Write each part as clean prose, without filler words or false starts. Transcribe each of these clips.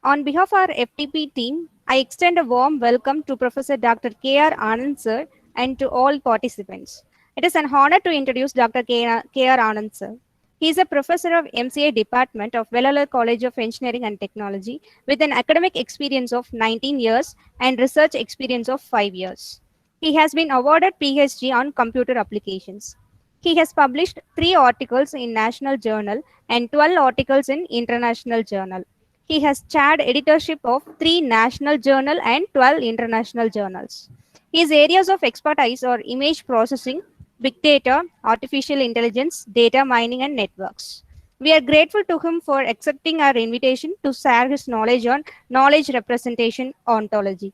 On behalf of our FTP team, I extend a warm welcome to Professor Dr. K.R. Anand sir and to all participants. It is an honor to introduce Dr. K.R. Anand sir. He is a professor of MCA Department of Vellore College of Engineering and Technology with an academic experience of 19 years and research experience of 5 years. He has been awarded PhD on computer applications. He has published 3 articles in National Journal and 12 articles in International Journal. He has chaired editorship of 3 national journal and 12 international journals. His areas of expertise are image processing, big data, artificial intelligence, data mining, and networks. We are grateful to him for accepting our invitation to share his knowledge on knowledge representation ontology.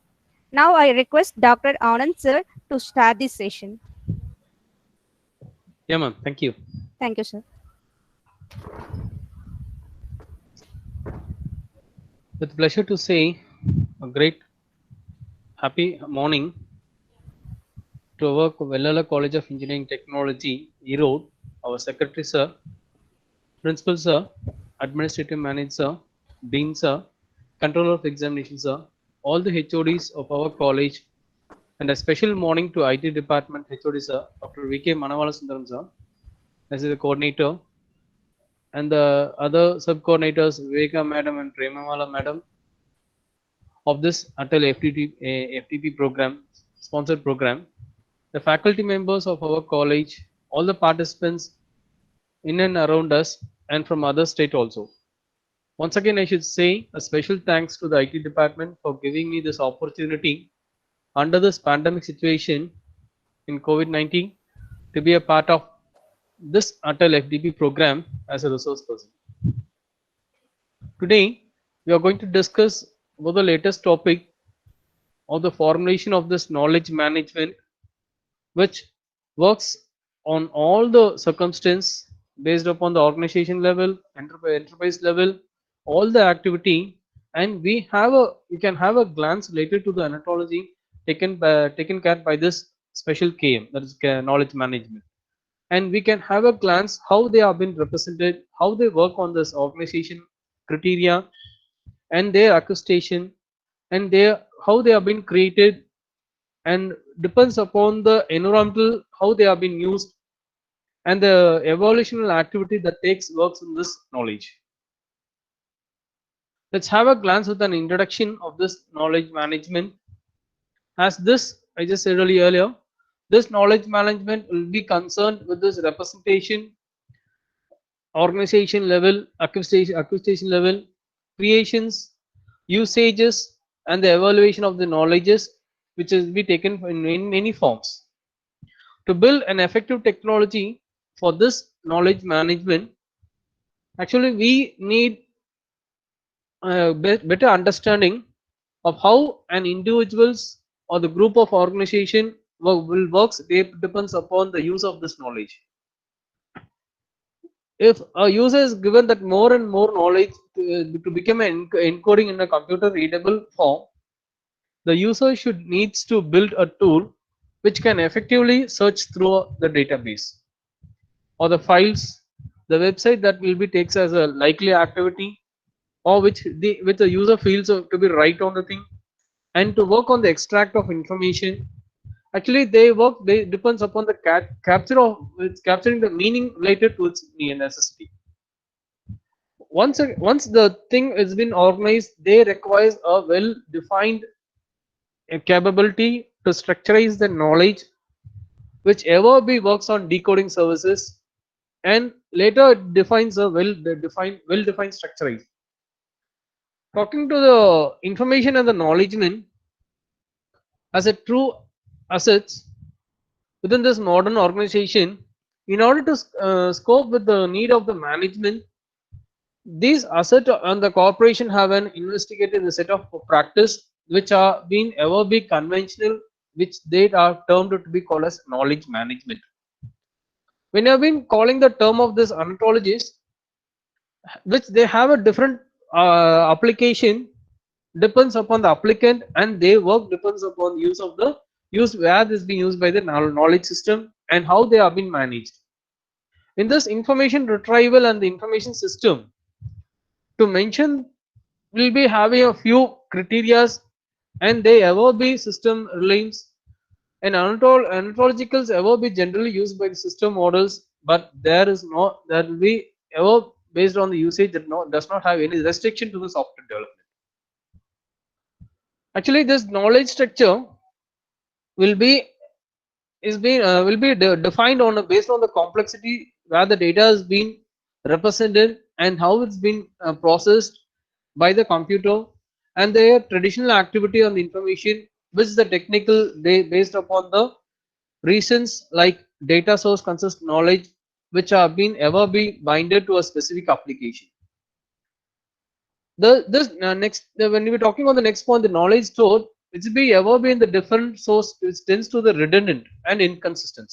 Now I request Dr. Anand sir to start this session. Yeah, ma'am. Thank you. Thank you, sir. With pleasure to say a great happy morning to our Vellala College of Engineering Technology, Erode, our Secretary Sir, Principal Sir, Administrative Manager Sir, Dean Sir, Controller of Examination Sir, all the HODs of our college, and a special morning to IT Department HOD Sir, Dr. V.K. Manavala Sundaram Sir, as the coordinator, and the other sub-coordinators, Viveka Madam and Premamala Madam, of this Atal FTP program, sponsored program, the faculty members of our college, all the participants in and around us, and from other state also. Once again, I should say a special thanks to the IT department for giving me this opportunity under this pandemic situation in COVID-19 to be a part of this Atal FDP program as a resource person. Today, we are going to discuss about the latest topic of the formulation of this knowledge management, which works on all the circumstance based upon the organization level, enterprise level, all the activity, and we can have a glance related to the anatology taken care by this special KM, that is knowledge management, and we can have a glance how they have been represented, how they work on this organization criteria and their accusation, and their how they have been created, and depends upon the environmental how they have been used, and the evolutionary activity that takes works in this knowledge. Let's have a glance with an introduction of this knowledge management. As this I just said earlier, this knowledge management will be concerned with this representation, organization level, acquisition level, creations, usages, and the evaluation of the knowledges which is be taken in many forms. To build an effective technology for this knowledge management, actually we need a better understanding of how an individuals or the group of organization will works depends upon the use of this knowledge. If a user is given that more and more knowledge to become an encoding in a computer readable form, the user should needs to build a tool which can effectively search through the database or the files, the website that will be takes as a likely activity, or which the user feels to be right on the thing, and to work on the extract of information. Actually they depends upon the capture of it's capturing the meaning related to its necessity. Once the thing has been organized, they requires a well defined capability to structurize the knowledge which ever be works on decoding services, and later it defines a well defined structure. Talking to the information and the knowledge as a true assets within this modern organization, in order to scope with the need of the management, these assets and the corporation have an investigated the set of practice which are being ever be conventional, which they are termed to be called as knowledge management. When you have been calling the term of this ontologies, which they have a different application depends upon the applicant, and their work depends upon use of the use where this being used by the knowledge system and how they have been managed. In this information retrieval and the information system, to mention will be having a few criterias, and they ever be system reliance, and ontologicals ever be generally used by the system models, but there is no, that will be ever based on the usage that does not have any restriction to the software development. Actually, this knowledge structure will be defined on based on the complexity where the data has been represented and how it's been processed by the computer, and their traditional activity on the information, which the technical they based upon the reasons like data source consists knowledge which have been ever be binded to a specific application. The this next when we are talking on the next point, the knowledge stored, it's be ever be in the different source, which tends to the redundant and inconsistent.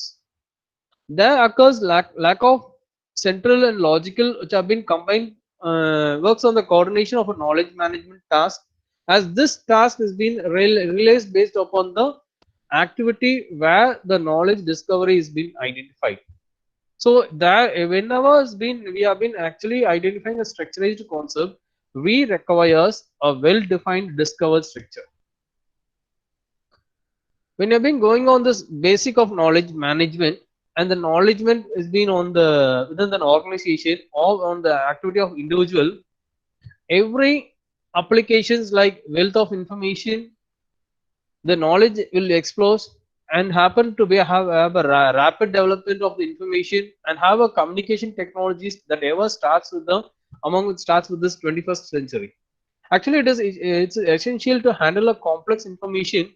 There occurs lack of central and logical, which have been combined works on the coordination of a knowledge management task, as this task has been realized based upon the activity where the knowledge discovery is being identified. So that whenever has been we have been actually identifying a structurized concept, we requires a well-defined discovered structure. When you've been going on this basic of knowledge management, and the knowledge is been on the within an organization or on the activity of individual, every applications like wealth of information, the knowledge will explode and happen to be have a rapid development of the information and have a communication technologies that ever starts with the among it starts with this 21st century. Actually, it's essential to handle a complex information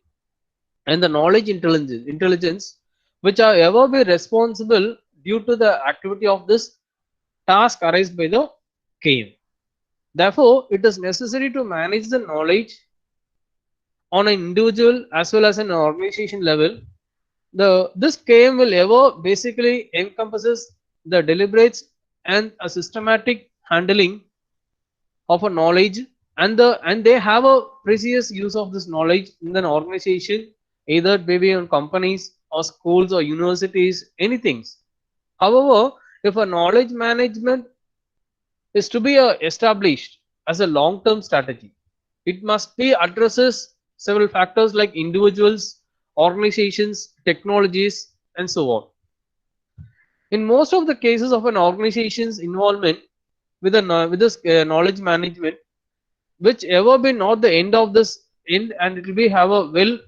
and the knowledge intelligence which are ever be responsible due to the activity of this task arised by the KM. Therefore, it is necessary to manage the knowledge on an individual as well as an organization level. The this KM will ever basically encompasses the deliberates and a systematic handling of a knowledge, and they have a precious use of this knowledge in an organization, either maybe in companies or schools or universities, anything. However, if a knowledge management is to be established as a long term strategy, it must be addresses several factors like individuals, organizations, technologies, and so on. In most of the cases of an organization's involvement with with this knowledge management, which ever be not the end of this end, and it will be have a well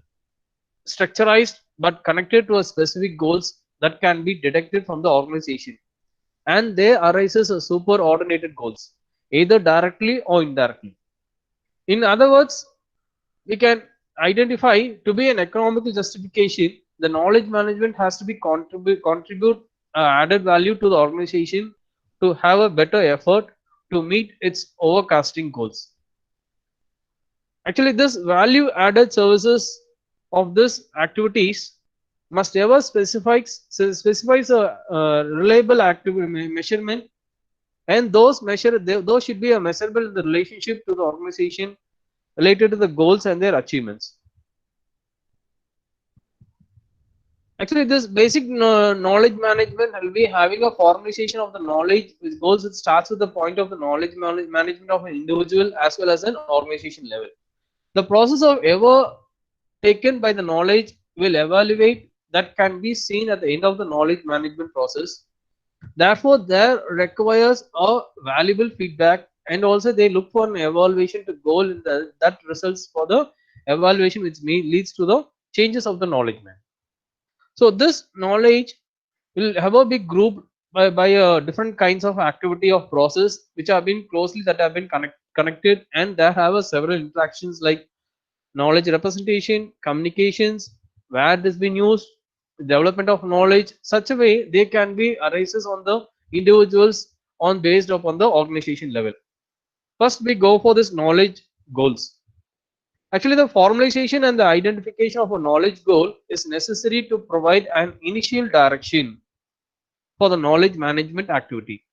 structurized but connected to a specific goals that can be detected from the organization, and there arises a superordinated goals either directly or indirectly. In other words, we can identify to be an economical justification, the knowledge management has to be contribute added value to the organization to have a better effort to meet its overcasting goals. Actually, this value added services of this activities must ever specifies a reliable measurement, and those should be a measurable in the relationship to the organization related to the goals and their achievements. Actually, this basic knowledge management will be having a formalization of the knowledge which goes. It starts with the point of the knowledge management of an individual as well as an organization level. The process of ever taken by the knowledge will evaluate that can be seen at the end of the knowledge management process. Therefore, there requires a valuable feedback, and also they look for an evaluation to goal in that results for the evaluation which leads to the changes of the knowledge man. So this knowledge will ever be grouped by different kinds of activity of process which have been closely that have been connected, and there have several interactions like knowledge representation, communications, where it has been used, development of knowledge, such a way they can be arises on the individuals on based upon the organization level. First, we go for this knowledge goals. Actually, the formalization and the identification of a knowledge goal is necessary to provide an initial direction for the knowledge management activity.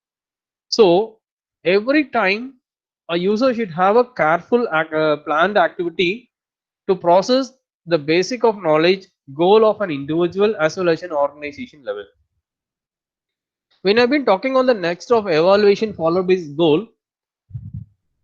So, every time a user should have a careful planned activity to process the basic of knowledge goal of an individual as well as an organization level. When I've been talking on the next of evaluation followed by this goal,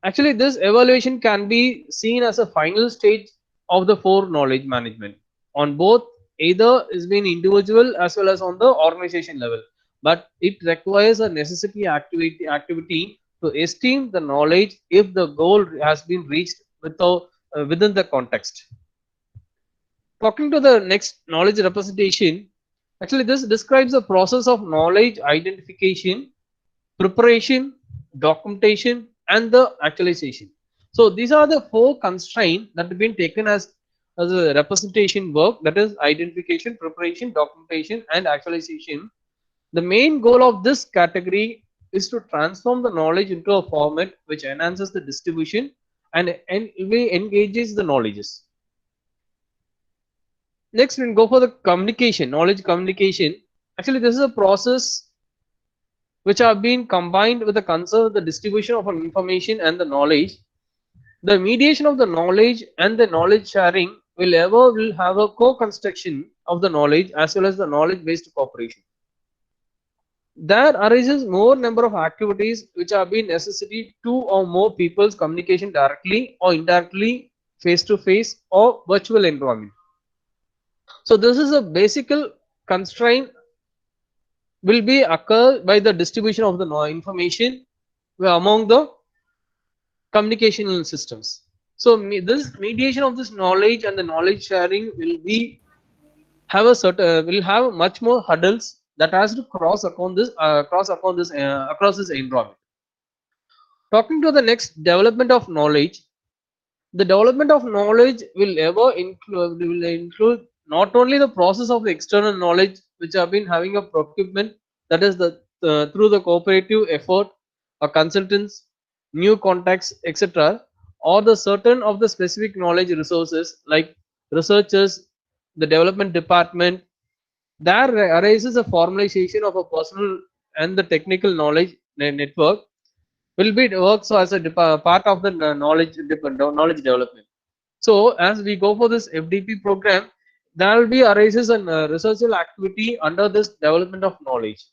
Actually, this evaluation can be seen as a final stage of the four knowledge management on both either is being individual as well as on the organization level, but it requires a necessity activity to estimate the knowledge if the goal has been reached within the context. Talking to the next knowledge representation, actually this describes the process of knowledge identification, preparation, documentation, and the actualization. So these are the four constraints that have been taken as a representation work, that is identification, preparation, documentation, and actualization. The main goal of this category is to transform the knowledge into a format which enhances the distribution and engages the knowledges. Next, we'll go for the communication, knowledge communication. Actually, this is a process which have been combined with the concern of the distribution of information and the knowledge. The mediation of the knowledge and the knowledge sharing will have a co-construction of the knowledge as well as the knowledge-based cooperation. There arises more number of activities which have been necessary two or more people's communication directly or indirectly, face to face or virtual environment. So this is a basic constraint will be occur by the distribution of the information among the communication systems. So this mediation of this knowledge and the knowledge sharing will have much more hurdles that has to across this environment. Talking to the next development of knowledge, the development of knowledge will include not only the process of the external knowledge which have been having a procurement, that is the through the cooperative effort or consultants, new contacts, etc., or the certain of the specific knowledge resources like researchers, the development department. There arises a formalization of a personal and the technical knowledge network will be works as a part of the knowledge development. So as we go for this FDP program, there will be arises a researchal activity under this development of knowledge.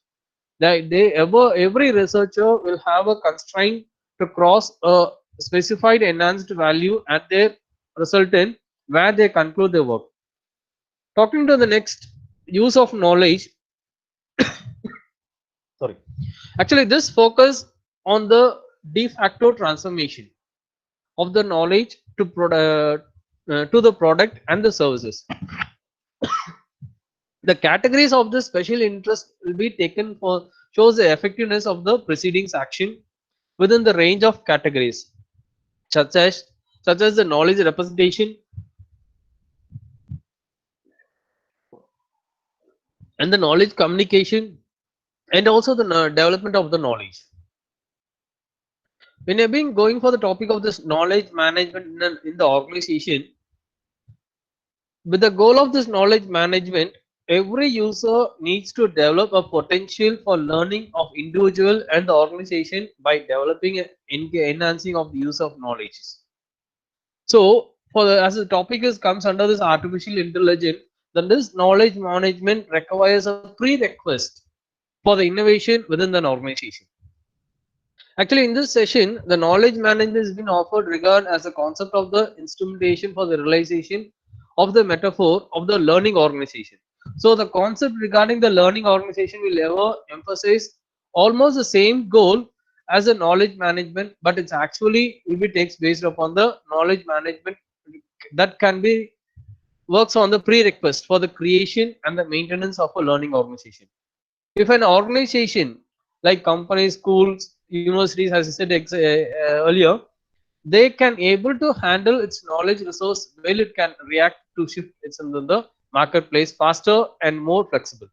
Every researcher will have a constraint to cross a specified enhanced value at their resultant where they conclude their work. Talking to the next use of knowledge, sorry, actually this focus on the de facto transformation of the knowledge to the product and the services. The categories of the special interest will be taken for shows the effectiveness of the proceedings action within the range of categories such as the knowledge representation and the knowledge communication and also the development of the knowledge. When you've been going for the topic of this knowledge management in the organization, with the goal of this knowledge management, every user needs to develop a potential for learning of individual and the organization by developing and enhancing of the use of knowledge. So as the topic comes under this artificial intelligence, then this knowledge management requires a prerequisite for the innovation within an organization. Actually, in this session, the knowledge management has been offered regard as a concept of the instrumentation for the realization of the metaphor of the learning organization. So the concept regarding the learning organization will ever emphasize almost the same goal as the knowledge management, but it's actually will be takes based upon the knowledge management that can be works on the prerequisite for the creation and the maintenance of a learning organization. If an organization like companies, schools, universities, as I said earlier, they can able to handle its knowledge resource well, it can react to shift its in the marketplace faster and more flexible.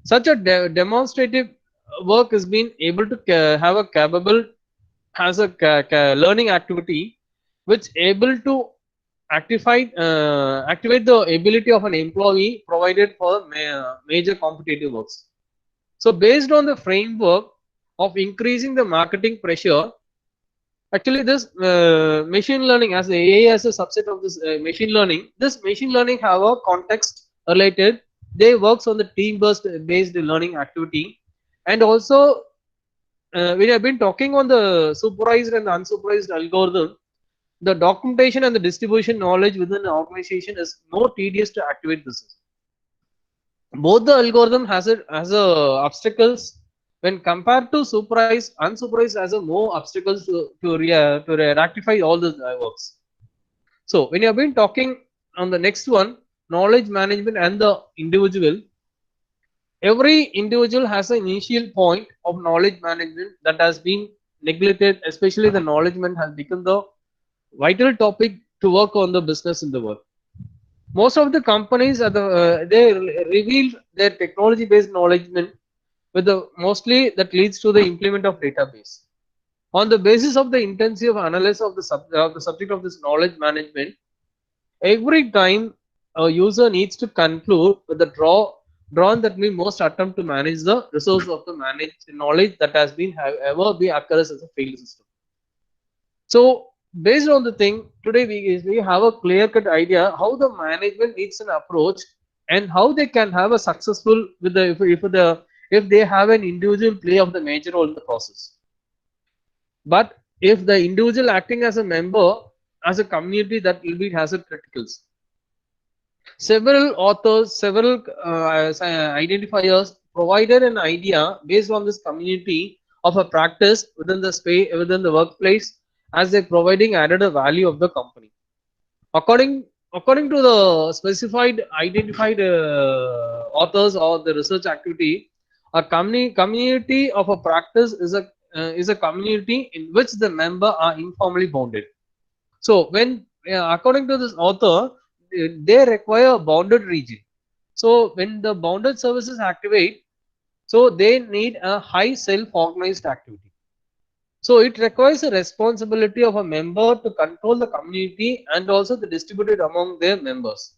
Such a demonstrative work has been able to have a capable has a learning activity which able to activate the ability of an employee provided for major competitive works. So based on the framework of increasing the marketing pressure, actually this machine learning as the AI as a subset of this machine learning, this machine learning have a context related, they works on the team based learning activity, and also we have been talking on the supervised and unsupervised algorithm. The documentation and the distribution knowledge within the organization is more tedious to activate this system. Both the algorithm has a obstacles when compared to supervised. Unsupervised has a more obstacles to rectify all the works. So when you have been talking on the next one, knowledge management and the individual, every individual has an initial point of knowledge management that has been neglected, especially the knowledge management has become the vital topic to work on the business in the world. Most of the companies are they reveal their technology based knowledge with the mostly that leads to the implement of database. On the basis of the intensive analysis of the subject of this knowledge management, every time a user needs to conclude with the drawn that we most attempt to manage the resource of the managed knowledge that has been have ever be occurs as a failed system. So based on the thing today, we have a clear cut idea how the management needs an approach and how they can have a successful with the if they have an individual play of the major role in the process. But if the individual acting as a member as a community, that will be has a criticals. Several authors, several identifiers provided an idea based on this community of a practice within the space within the workplace as they providing added a value of the company. According to the specified identified authors or the research activity, a community of a practice is a community in which the member are informally bounded. So when according to this author, they require a bounded region. So when the bounded services activate, so they need a high self-organized activity. So it requires a responsibility of a member to control the community and also to distribute it among their members.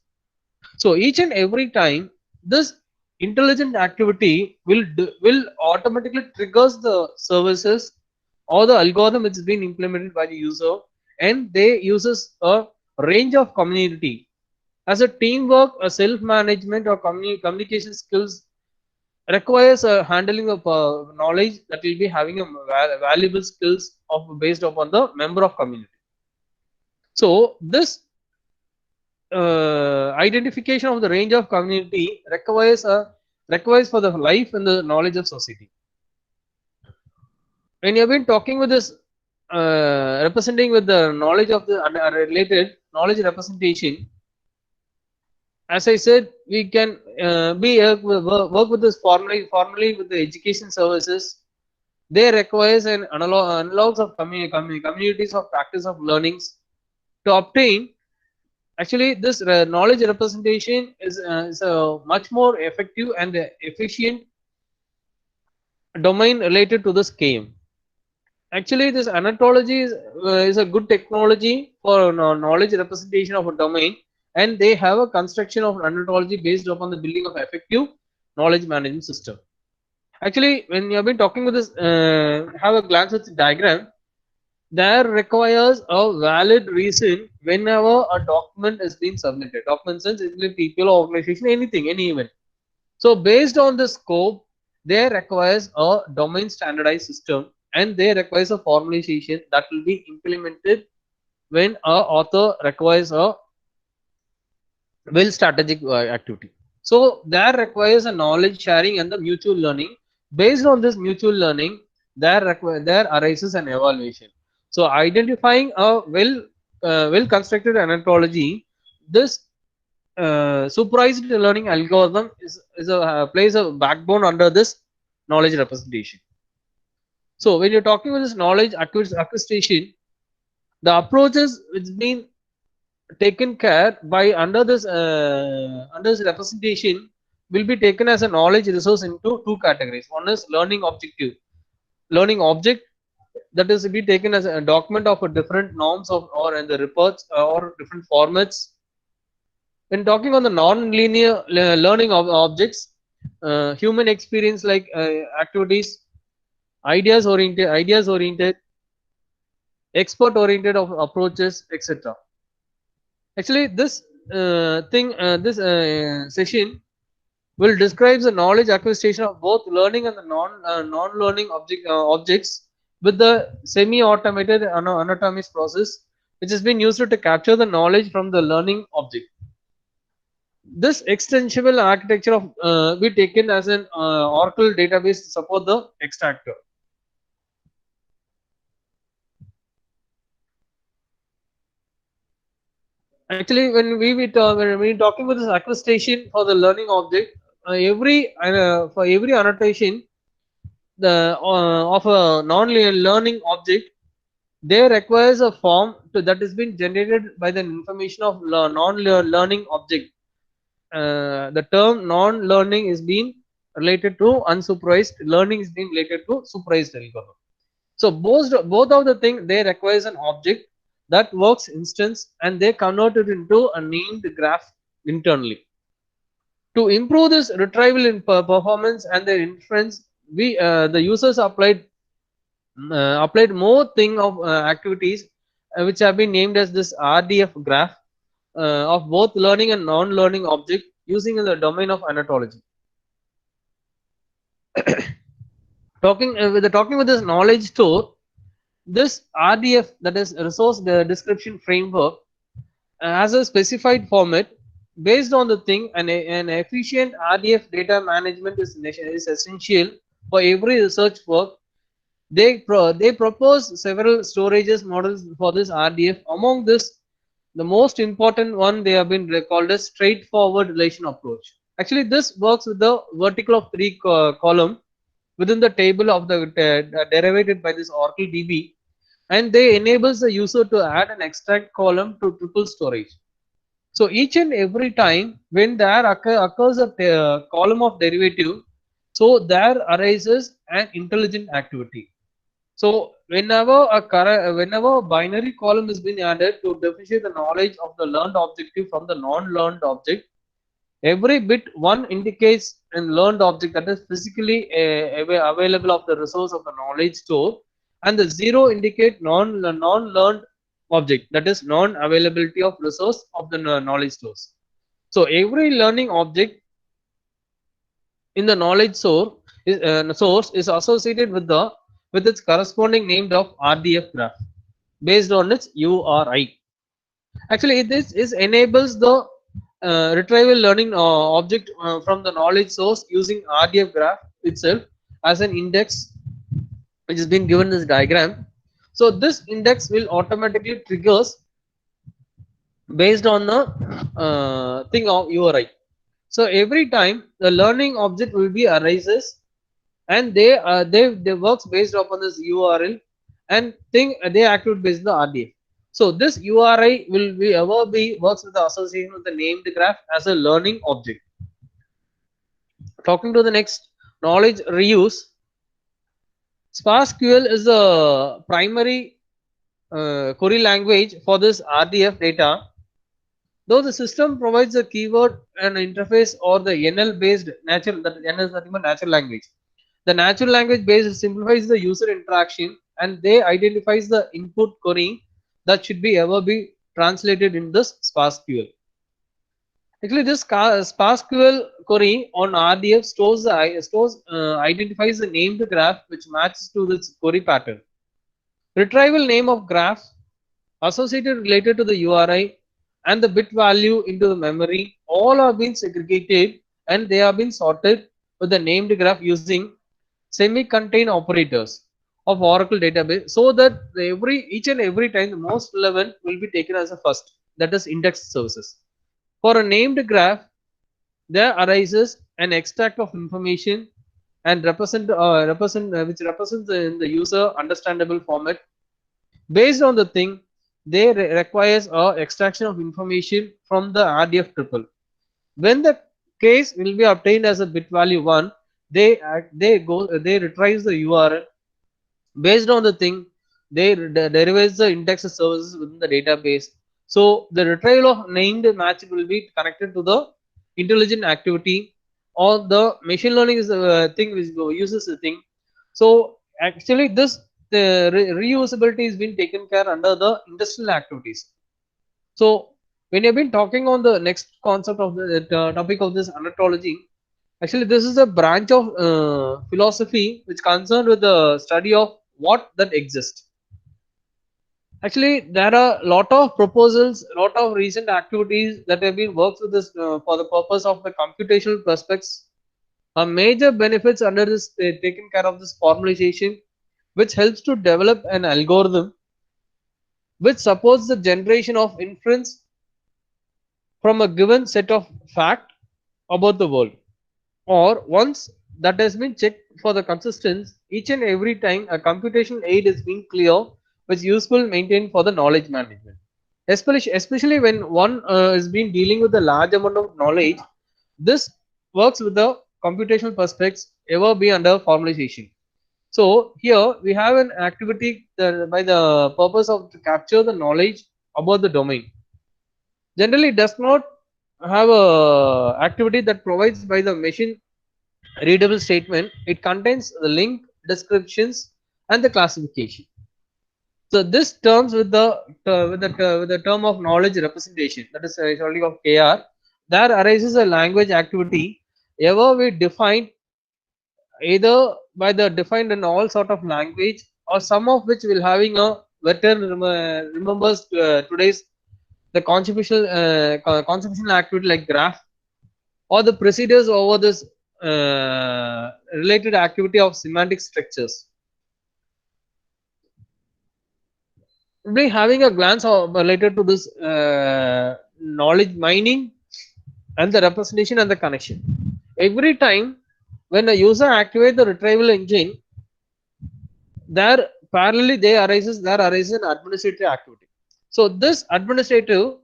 So each and every time this intelligent activity will automatically triggers the services or the algorithm which is being implemented by the user, and they uses a range of community as a teamwork, a self management or communication skills requires a handling of knowledge that will be having a valuable skills of based upon the member of community. So this identification of the range of community requires for the life and the knowledge of society. When you have been talking with this representing with the knowledge of the related knowledge representation, as I said, we can work with this formally with the education services. They requires an analogs of communities of practice of learnings to obtain. Actually, this knowledge representation is a much more effective and efficient domain related to this game. Actually, this anatology is a good technology for knowledge representation of a domain, and they have a construction of anatology based upon the building of effective knowledge management system. Actually, when you have been talking with this, have a glance at the diagram. There requires a valid reason whenever a document is being submitted. Document sense it will be people, organization, anything, any event. So based on the scope, there requires a domain standardized system, and there requires a formalization that will be implemented when a author requires a well strategic activity. So there requires a knowledge sharing and the mutual learning. Based on this mutual learning, there arises an evaluation. So identifying a well constructed anthology, this supervised learning algorithm is a plays a backbone under this knowledge representation. So when you're talking about this knowledge acquisition, the approaches which been taken care by under this representation will be taken as a knowledge resource into two categories. One is learning object, that is to be taken as a document of a different norms of or in the reports or different formats. When talking on the non-linear learning of objects, human experience like activities, ideas oriented, expert oriented of approaches, etc. Actually, this session will describe the knowledge acquisition of both learning and the non-learning objects with the semi-automated anatomy process, which has been used to capture the knowledge from the learning object. This extensible architecture of be taken as an Oracle database to support the extractor. Actually, when we talking about this attestation for the learning object, every for every annotation the of a non-learning object, they requires a form that has been generated by the information of non-learning object. The term non-learning is being related to unsupervised, learning is being related to supervised algorithm. So both of the thing, they requires an object that works instance, and they convert it into a named graph internally. To improve this retrieval in performance and their inference, we the users applied more thing of activities which have been named as this RDF graph of both learning and non-learning object using in the domain of anatology. Talking with this knowledge store, this RDF, that is resource description framework, has a specified format based on the thing, and an efficient RDF data management is essential for every research work. They propose several storages models for this RDF. Among this, the most important one they have been called as straightforward relation approach. Actually, this works with the vertical of three column within the table of the derivated by this Oracle DB, and they enables the user to add an extract column to triple storage. So each and every time when there occurs a column of derivative, so there arises an intelligent activity. So whenever a binary column has been added to differentiate the knowledge of the learned objective from the non-learned object, every bit one indicates a learned object that is physically available of the resource of the knowledge store, and the zero indicate non-learned object, that is non-availability of resource of the knowledge stores. So every learning object in the knowledge source is associated with its corresponding name of RDF graph based on its URI. Actually, this is enables the retrieval learning object from the knowledge source using RDF graph itself as an index, which has been given this diagram. So this index will automatically triggers based on the thing of URI. So every time the learning object will be arises, and they works based upon this URL, and thing they activate based on the RDF. So this URI will be works with the association with the named graph as a learning object. Talking to the next, knowledge reuse. SparseQL is the primary query language for this RDF data. Though the system provides a keyword and interface or the NL based natural, that NL is nothing but natural language. The natural language based simplifies the user interaction, and they identifies the input query that should be ever be translated in this SparseQL. Actually, this SparseQL query on RDF identifies the named graph which matches to this query pattern. Retrieval name of graph associated related to the URI and the bit value into the memory all have been segregated, and they have been sorted with the named graph using semi-contained operators of Oracle database, so that each and every time the most relevant will be taken as a first, that is indexed services. For a named graph, there arises an extract of information and which represents in the user understandable format. Based on the thing, they requires a extraction of information from the RDF triple. When the case will be obtained as a bit value 1, they retrieve the URL. Based on the thing, they derive the index services within the database. So the retrieval of named match will be connected to the intelligent activity, or the machine learning is a thing which uses the thing. So actually this the reusability is being taken care under the industrial activities. So when you've been talking on the next concept of the topic of this anatology, Actually, this is a branch of philosophy which concerned with the study of what that exists. Actually, there are a lot of proposals, a lot of recent activities that have been worked with this for the purpose of the computational prospects. A major benefits under this taken care of this formalization, which helps to develop an algorithm which supports the generation of inference from a given set of fact about the world. Or once that has been checked for the consistency, each and every time a computation aid is being clear, which useful maintained for the knowledge management. Especially when one is been dealing with a large amount of knowledge, this works with the computational perspectives ever be under formalization. So here we have an activity by the purpose of to capture the knowledge about the domain. Generally, it does not have a activity that provides by the machine readable statement. It contains the link, descriptions, and the classification. So this terms with the term of knowledge representation, that is only of KR. There arises a language activity ever we define either by the defined in all sort of language, or some of which will having a veteran remembers today's the conceptual activity like graph, or the procedures over this related activity of semantic structures. Be having a glance of, related to this knowledge mining and the representation and the connection. Every time when a user activates the retrieval engine, there arises an administrative activity. So this administrative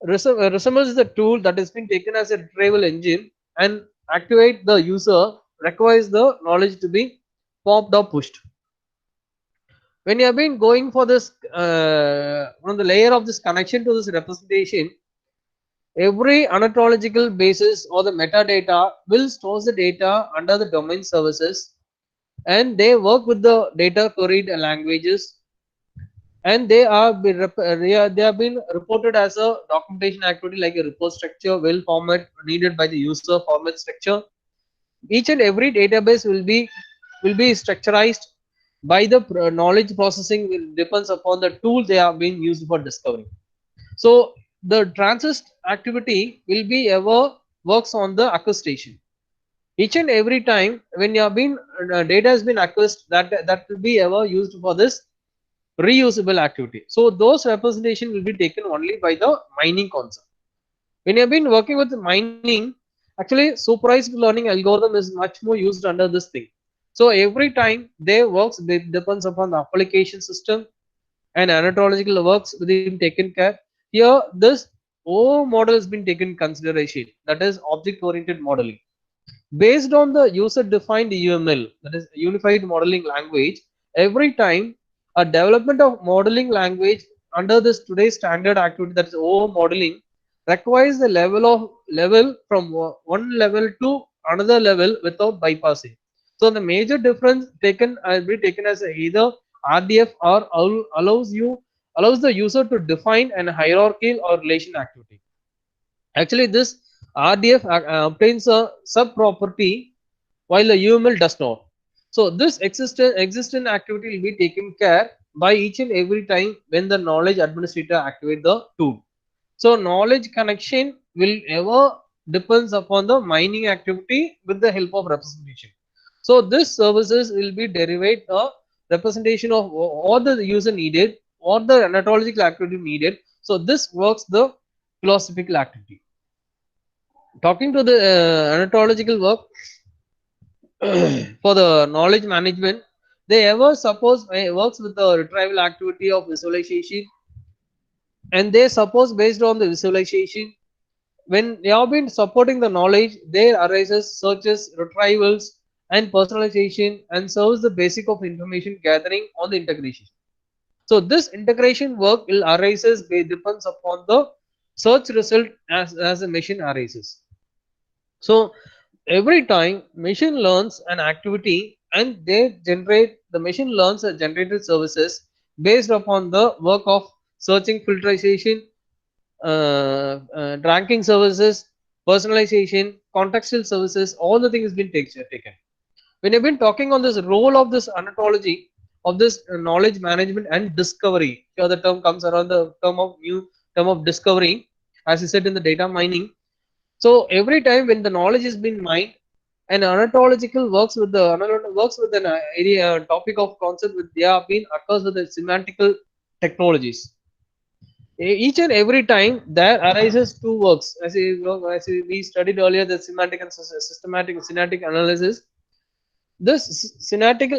resembles the tool that has been taken as a retrieval engine, and activate the user requires the knowledge to be popped or pushed. When you have been going for this on the layer of this connection to this representation, every ontological basis or the metadata will store the data under the domain services, and they work with the data queried languages, and they have been reported as a documentation activity like a report structure, well format needed by the user format structure. Each and every database will be structurized by the knowledge processing, will depends upon the tool they are being used for discovery. So the transist activity will be ever works on the accusation. Each and every time when you have been data has been accused, that will be ever used for this reusable activity. So those representation will be taken only by the mining concept. When you have been working with mining, actually supervised learning algorithm is much more used under this thing. So every time they works, it depends upon the application system and anatological works within taken care. Here this O model has been taken in consideration, that is object oriented modeling. Based on the user defined UML, that is unified modeling language, every time a development of modeling language under this today's standard activity, that is O modeling, requires the level from one level to another level without bypassing. So the major difference taken will be taken as either RDF or allows the user to define an hierarchical or relation activity. Actually, this RDF obtains a sub property while the UML does not. So this existent activity will be taken care by each and every time when the knowledge administrator activate the tool. So knowledge connection will ever depends upon the mining activity with the help of representation. So this services will be derived a representation of what the user needed or the anatological activity needed. So this works the philosophical activity. Talking to the anatological work for the knowledge management, they ever suppose works with the retrieval activity of visualization, and they suppose based on the visualization, when they have been supporting the knowledge, there arises searches, retrievals, and personalization, and serves the basic of information gathering on the integration. So this integration work will arises depends upon the search result as the machine arises. So every time machine learns an activity, and they generate the machine learns a generated services based upon the work of searching, filtration, ranking services, personalization, contextual services, all the things been taken. When I've been talking on this role of this ontology of this knowledge management and discovery, here the term comes around the term of discovery, as you said in the data mining. So every time when the knowledge is being mined, an ontological works with an area topic of concept with they have been occurs with the semantical technologies. Each and every time there arises two works we studied earlier, the semantic and systematic semantic analysis. This semantic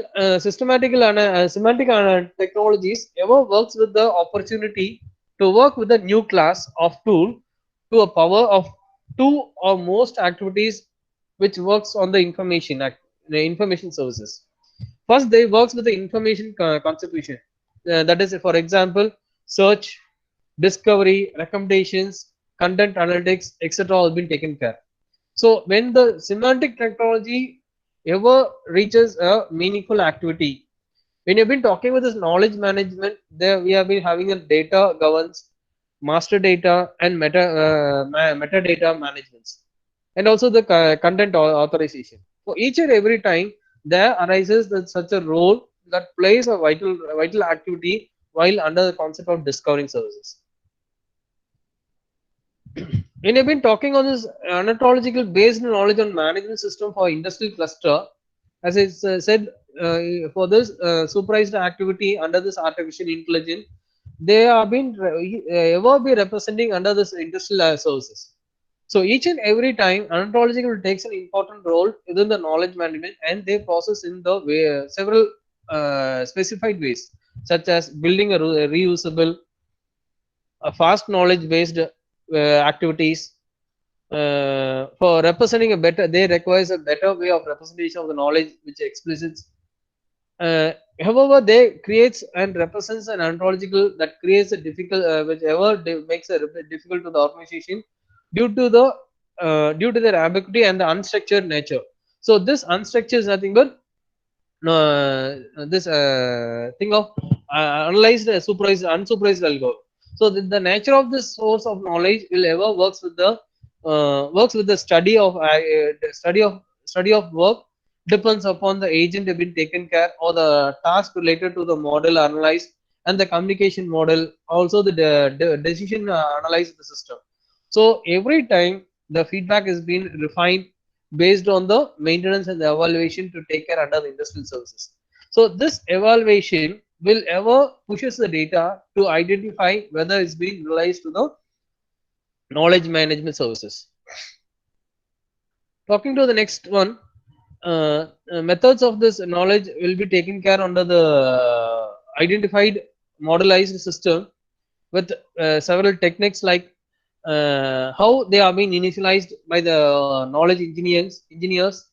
technologies ever works with the opportunity to work with a new class of tool to a power of two or most activities which works on the the information services. First, they works with the information contribution. That is, for example, search, discovery, recommendations, content analytics, etc. All been taken care. So when the semantic technology ever reaches a meaningful activity, when you've been talking with this knowledge management, there we have been having a data governance, master data, and metadata management, and also the content authorization. For each and every time, there arises such a role that plays a vital activity while under the concept of discovering services. When I've been talking on this ontological based knowledge on management system for industrial cluster, as I said, for this supervised activity under this artificial intelligence, they are been ever be representing under this industrial services. So each and every time, ontological takes an important role within the knowledge management, and they process in the way, several specified ways, such as building a reusable, a fast knowledge based activities. For representing a better, they requires a better way of representation of the knowledge which explicits. However, they creates and represents an ontological that creates a difficult, whichever makes it difficult to the organization due to the due to their ambiguity and the unstructured nature. So this unstructured is nothing but this thing of analyzed, supervised, unsupervised algorithm. So nature of this source of knowledge will ever works with the study of work depends upon the agent have been taken care or the task related to the model analyzed and the communication model, also the decision analyzed the system. So every time the feedback is being refined based on the maintenance and the evaluation to take care under the industrial services. So this evaluation will ever pushes the data to identify whether it's being realized to the knowledge management services. Talking to the next one, methods of this knowledge will be taken care under the identified modelized system with several techniques like how they are being initialized by the knowledge engineers,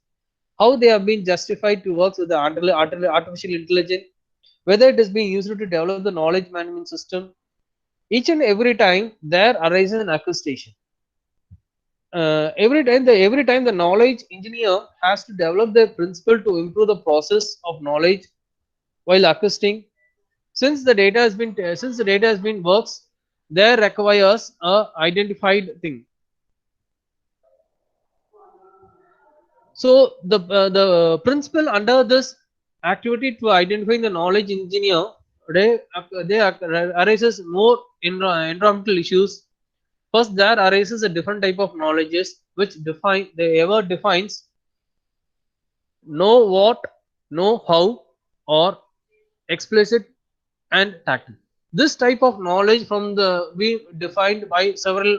how they have been justified to work with the artificial intelligence, whether it is being used to develop the knowledge management system. Each and every time there arises an accusation. Every time the knowledge engineer has to develop their principle to improve the process of knowledge while accosting. Since the data has been works, there requires a identified thing. So the principle under this activity to identifying the knowledge engineer, they arises more environmental issues. First, there arises a different type of knowledges which defines know what, know how, or explicit and tactile. This type of knowledge from the be defined by several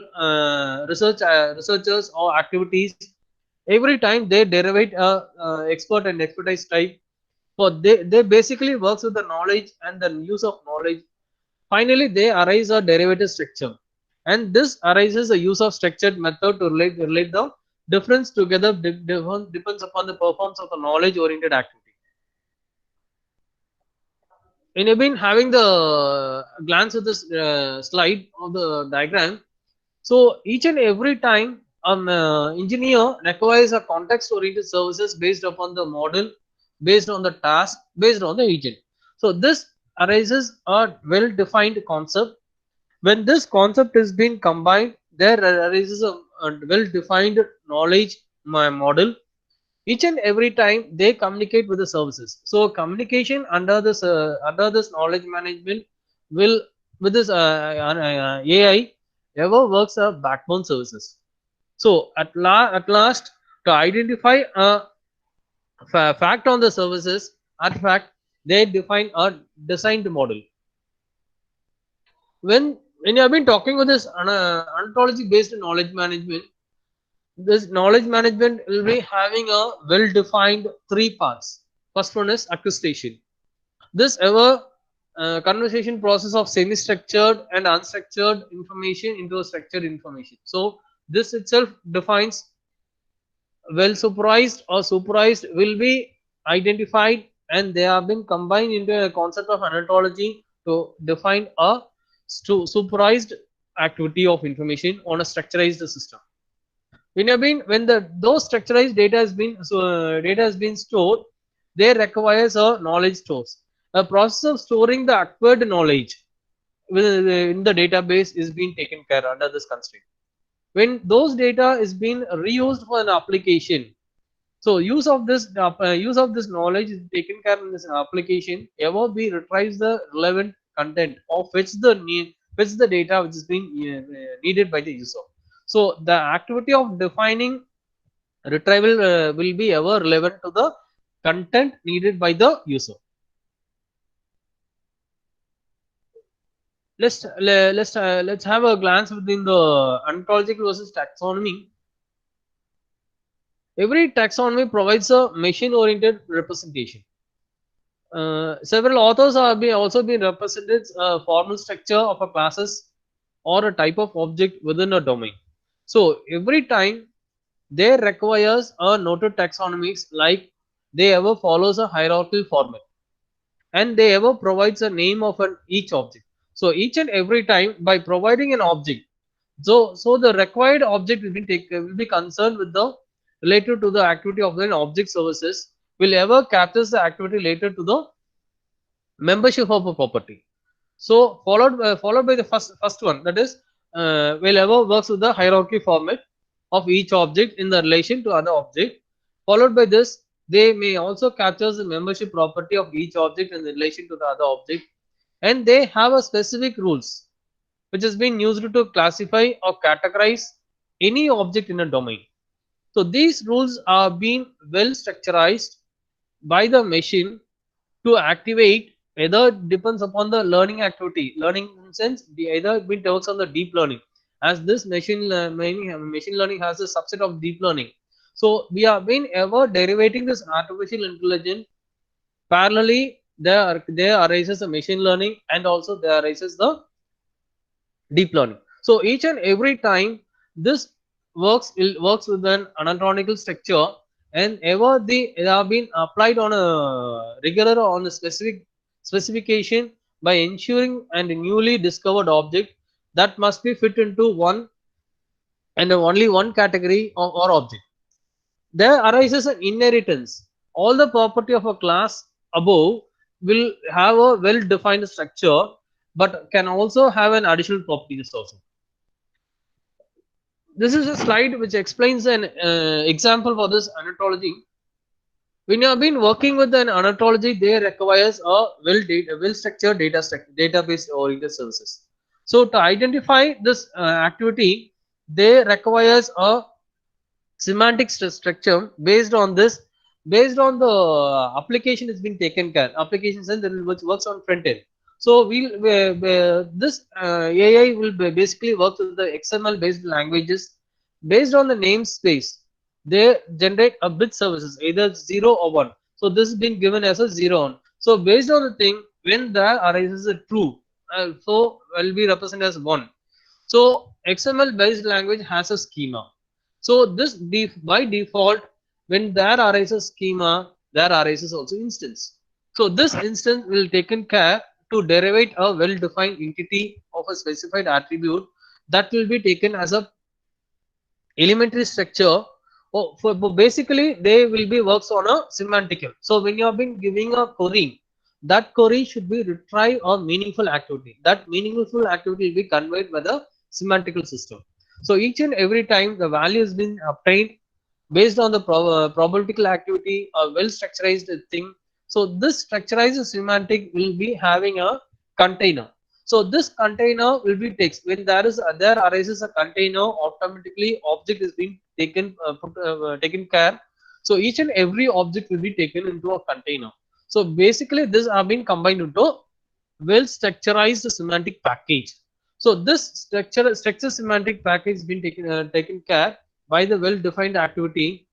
researchers or activities. Every time they derive a expert and expertise type, for they basically works with the knowledge and the use of knowledge. Finally, they arise a derivative structure, and this arises a use of structured method to relate the difference together depends upon the performance of the knowledge oriented activity. When you've been having the glance at this slide of the diagram, so each and every time an engineer requires a context oriented services based upon the model, based on the task, based on the agent. So this arises a well defined concept. When this concept is being combined, there arises well-defined knowledge model. Each and every time they communicate with the services. So communication under this knowledge management will with this AI ever works a backbone services. So at last, to identify a fact on the services artifact, they define a designed model. When you have been talking with this ontology based knowledge management, this knowledge management will be having a well defined three parts. First one is acquisition. This ever conversation process of semi structured and unstructured information into a structured information. So this itself defines well supervised or supervised will be identified, and they have been combined into a concept of ontology to define a supervised activity of information on a structurized system. When the those structurized data has been data has been stored, they requires a knowledge stores. A process of storing the acquired knowledge in the database is being taken care under this constraint. When those data is being reused for an application, so use of this knowledge is taken care in this application. Ever be retrieves the relevant content of which the data which is being needed by the user. So the activity of defining retrieval will be ever relevant to the content needed by the user. Let's have a glance within the ontological versus taxonomy. Every taxonomy provides a machine-oriented representation. Several authors have also been represented a formal structure of a classes or a type of object within a domain. So every time they requires a noted taxonomics, like they ever follows a hierarchical format, and they ever provides a name of each object. So each and every time by providing an object, so the required object will be concerned with the related to the activity of the object services will ever captures the activity related to the membership of a property. So followed by the first one, that is will ever works with the hierarchy format of each object in the relation to other object. Followed by this, they may also capture the membership property of each object in relation to the other object, and they have a specific rules which has been used to classify or categorize any object in a domain. So these rules are being well structurized by the machine to activate. Either depends upon the learning activity. Learning in sense, either it works on the deep learning, as this machine learning has a subset of deep learning. So we have been ever derivating this artificial intelligence parallelly. There arises a machine learning, and also there arises the deep learning. So each and every time this works with an anatomical structure, and ever they have been applied on a regular or on a specific specification by ensuring and newly discovered object that must be fit into one and only one category or object. There arises an inheritance. All the property of a class above will have a well defined structure, but can also have an additional properties also. This is a slide which explains an example for this anatology. When you have been working with an anatology, they requires a well structured database oriented services. So to identify this activity, they requires a semantic structure. Based on the application has been taken care. Application sense which works on front end. So this AI will basically work with the XML based languages. Based on the namespace, they generate a bit services, either 0 or 1. So this has been given as a 0 1. So based on the thing, when there arises a true, so will be represented as 1. So XML based language has a schema. So this by default, when there arises schema, there arises also instance. So this instance will taken care to derive a well defined entity of a specified attribute that will be taken as a elementary structure. Basically they will be works on a semantical. So when you have been giving a query, that query should be retrieve a meaningful activity. That meaningful activity will be conveyed by the semantical system. So each and every time the value has been obtained based on the probabilistical activity or well structured thing. So this structurized semantic will be having a container. So this container will be text. When there arises a container, automatically object is being taken care. So each and every object will be taken into a container. So basically this have been combined into well structurized semantic package. So this structure semantic package has been taken care by the well defined activity.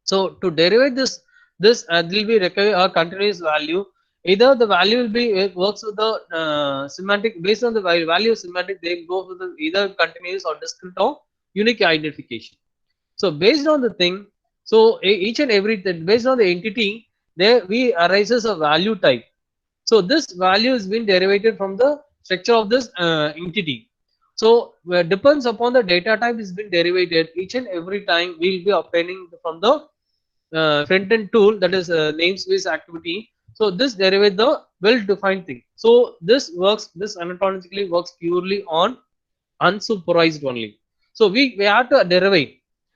So to derive this will be require a continuous value. Either the value will be works with the semantic based on the value of semantic, they go with the either continuous or discrete or unique identification. So based on the thing, so each and every based on the entity, there we arises a value type. So this value has been derived from the structure of this entity. So depends upon the data type is been derived. Each and every time we will be obtaining from the front end tool, that is namespace activity. So this derivates the well defined thing. So this analytically works purely on unsupervised only. So we have to derive.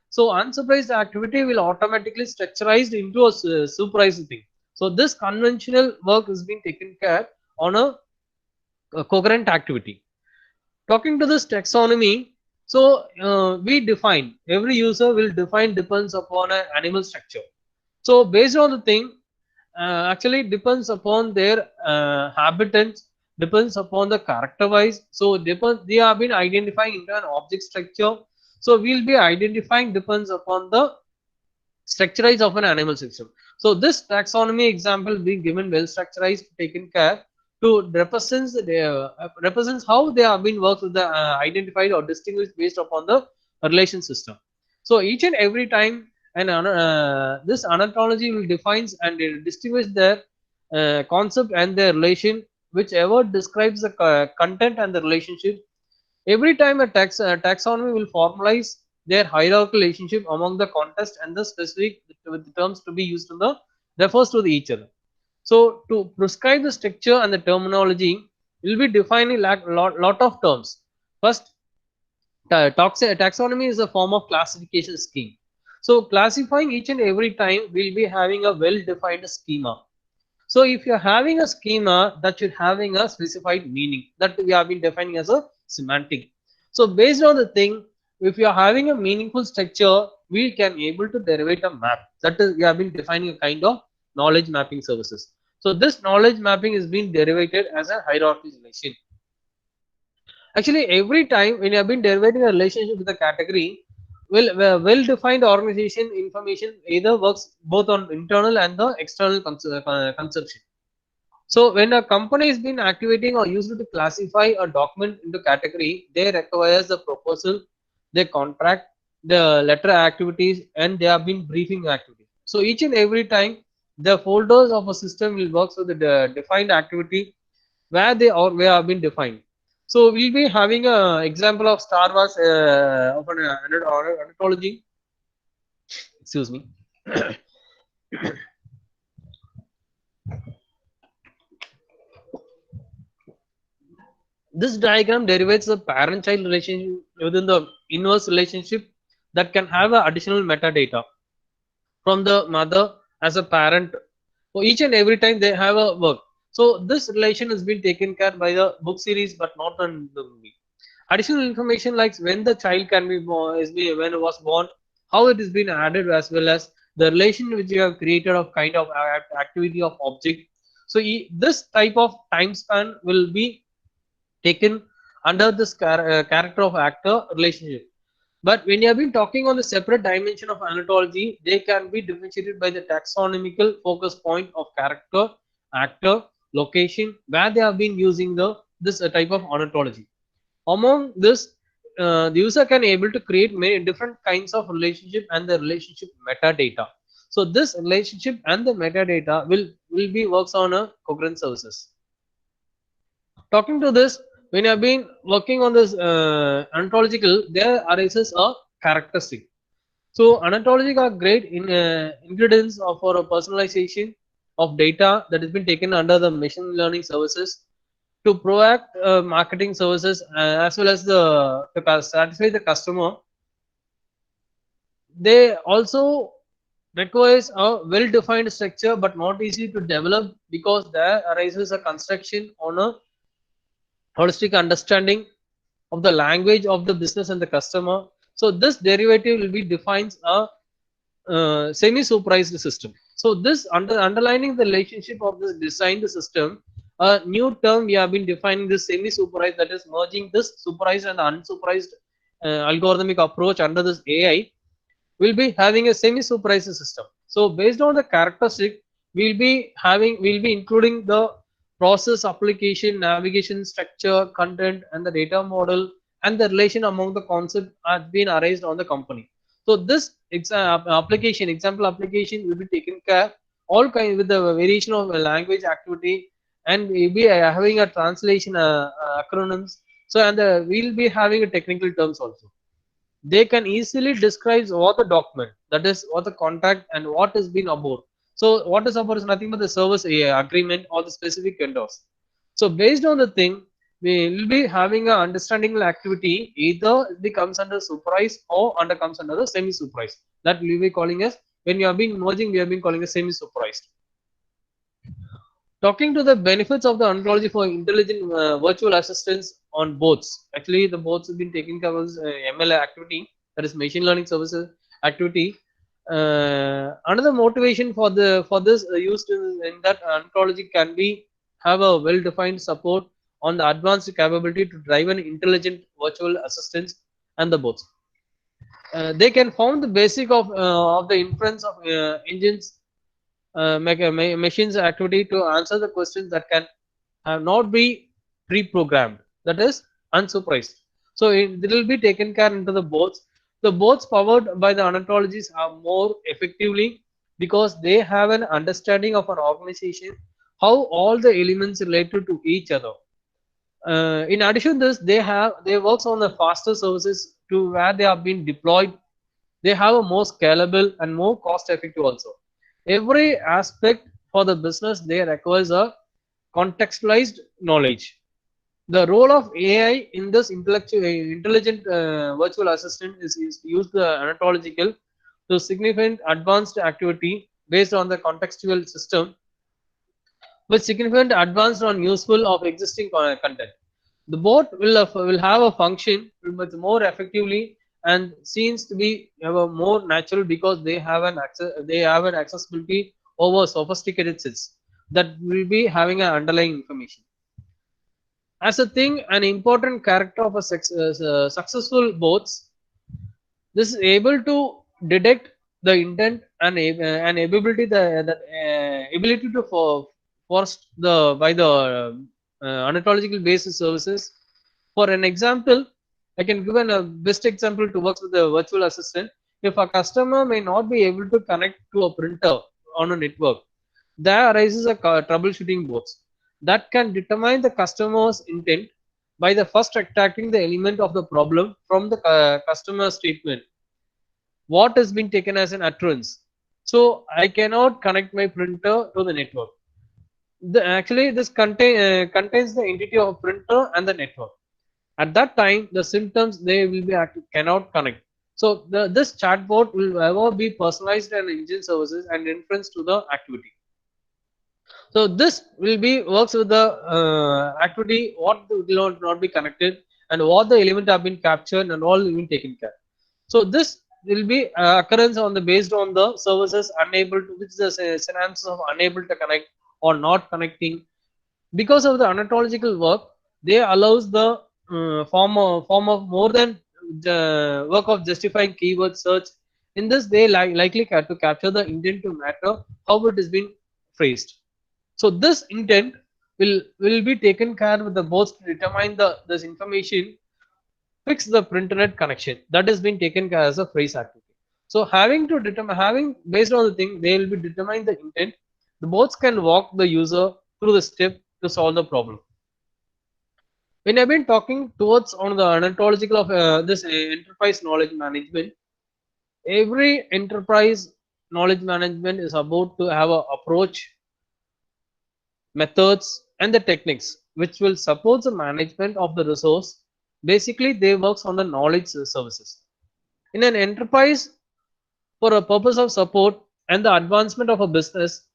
So unsupervised activity will automatically structurized into a supervised thing. So this conventional work is being taken care on a coherent activity. Talking to this taxonomy, so we define, every user will define depends upon an animal structure. So based on the thing, actually depends upon their habitants, depends upon the character wise. So depends, they have been identifying into an object structure. So we'll be identifying depends upon the structurized of an animal system. So this taxonomy example being given well structurized, taken care to represents how they have been worked with the identified or distinguished based upon the relation system. So each and every time and this anthropology will defines and distinguish their concept and their relation, whichever describes the content and the relationship. Every time a taxonomy will formalize their hierarchical relationship among the context and the specific with the terms to be used in the refers to the each other. So to prescribe the structure and the terminology, will be defining lot of terms. First, taxonomy is a form of classification scheme. So classifying each and every time will be having a well defined schema. So if you're having a schema, that should having a specified meaning that we have been defining as a semantic. So based on the thing, if you are having a meaningful structure, we can able to derive a map. That is, we have been defining a kind of knowledge mapping services. So this knowledge mapping is being derived as a hierarchy relation. Actually, every time when you have been deriving a relationship with a category, well defined organization information either works both on internal and the external consumption. So when a company has been activating or used to classify a document into category, they requires the proposal, the contract, the letter activities, and they have been briefing activities. So each and every time the folders of a system will work with the defined activity where they or where have been defined. So we'll be having a example of Star Wars of an anthology. Excuse me. This diagram derivates the parent-child relationship within the inverse relationship that can have additional metadata from the mother as a parent. So each and every time they have a work. So this relation has been taken care by the book series, but not on the movie. Additional information like when the child can be born, when it was born, how it is been added, as well as the relation which you have created of kind of activity of object. So this type of time span will be taken under this character of actor relationship. But when you have been talking on the separate dimension of anthology, they can be differentiated by the taxonomical focus point of character, actor, location, where they have been using the this type of ontology. Among this, the user can able to create many different kinds of relationship and the relationship metadata. So this relationship and the metadata will be works on a coherent services. Talking to this, when you have been working on this ontological, there arises a characteristic. So ontologic are great in ingredients for a personalization of data that has been taken under the machine learning services. to provide marketing services as well as to satisfy the customer. They also requires a well-defined structure but not easy to develop because there arises a construction on a holistic understanding of the language of the business and the customer. So this derivative will be defines a semi-supervised system. So this underlining the relationship of this designed system, a new term we have been defining this semi-supervised, that is merging this supervised and unsupervised algorithmic approach under this AI, will be having a semi-supervised system. So based on the characteristic, we'll be including the process, application, navigation, structure, content, and the data model, and the relation among the concept has been arranged on the company. So this example application will be taken care all kind with the variation of language activity, and we'll be having a translation acronyms. So and we'll be having a technical terms also. They can easily describe what the document, that is what the contract and what has been about. So what is about is nothing but the service agreement or the specific vendors. So based on the thing, we will be having a understanding activity, either it comes under supervised or under comes under the semi supervised, that we will be calling as, when we have been merging we have been calling as semi supervised. Talking to the benefits of the ontology for intelligent virtual assistants on boards. Actually, the boards have been taking care of ML activity, that is machine learning services activity. Another motivation for this used in that ontology can be have a well-defined support on the advanced capability to drive an intelligent virtual assistants and the boards. They can form the basic of the inference of engines machines activity to answer the questions that can not be pre-programmed, that is unsupervised. So it will be taken care into the boards. The boards powered by the ontologies are more effectively because they have an understanding of an organization, how all the elements related to each other. In addition to this, they works on the faster services to where they have been deployed. They have a more scalable and more cost effective also. Every aspect for the business they requires a contextualized knowledge. The role of AI in this intelligent virtual assistant is to use the anthological to significant advanced activity based on the contextual system with significant advanced on useful of existing content. The bot will have a function much more effectively and seems to be have a more natural because they have an accessibility over sophisticated sets that will be having an underlying information. As a thing, an important character of a successful bots, this is able to detect the intent and ability ability to force the by the ontological based services. For an example, I can give a best example to work with the virtual assistant. If a customer may not be able to connect to a printer on a network, there arises a troubleshooting box that can determine the customer's intent by the first extracting the element of the problem from the customer statement, what has been taken as an utterance. So I cannot connect my printer to the network. Actually, this contains the entity of printer and the network. At that time, the symptoms they will be cannot connect. So this chatbot will ever be personalized and engine services and inference to the activity. So this will be works with the activity what will not be connected and what the element have been captured and all will be taken care. So this will be occurrence on the based on the services unable to, which the synapses of unable to connect or not connecting. Because of the ontological work, they allows the form of more than the work of justifying keyword search. In this, they likely to capture the intent to matter how it is being phrased. So this intent will be taken care with the both to determine the this information, fix the printernet connection that has been taken care as a phrase activity. So having to determine, having based on the thing, they will be determine the intent. The bots can walk the user through the step to solve the problem. When I've been talking towards on the ontological of this enterprise knowledge management, every enterprise knowledge management is about to have a approach, methods, and the techniques which will support the management of the resource. Basically, they works on the knowledge services. In an enterprise, for a purpose of support and the advancement of a business,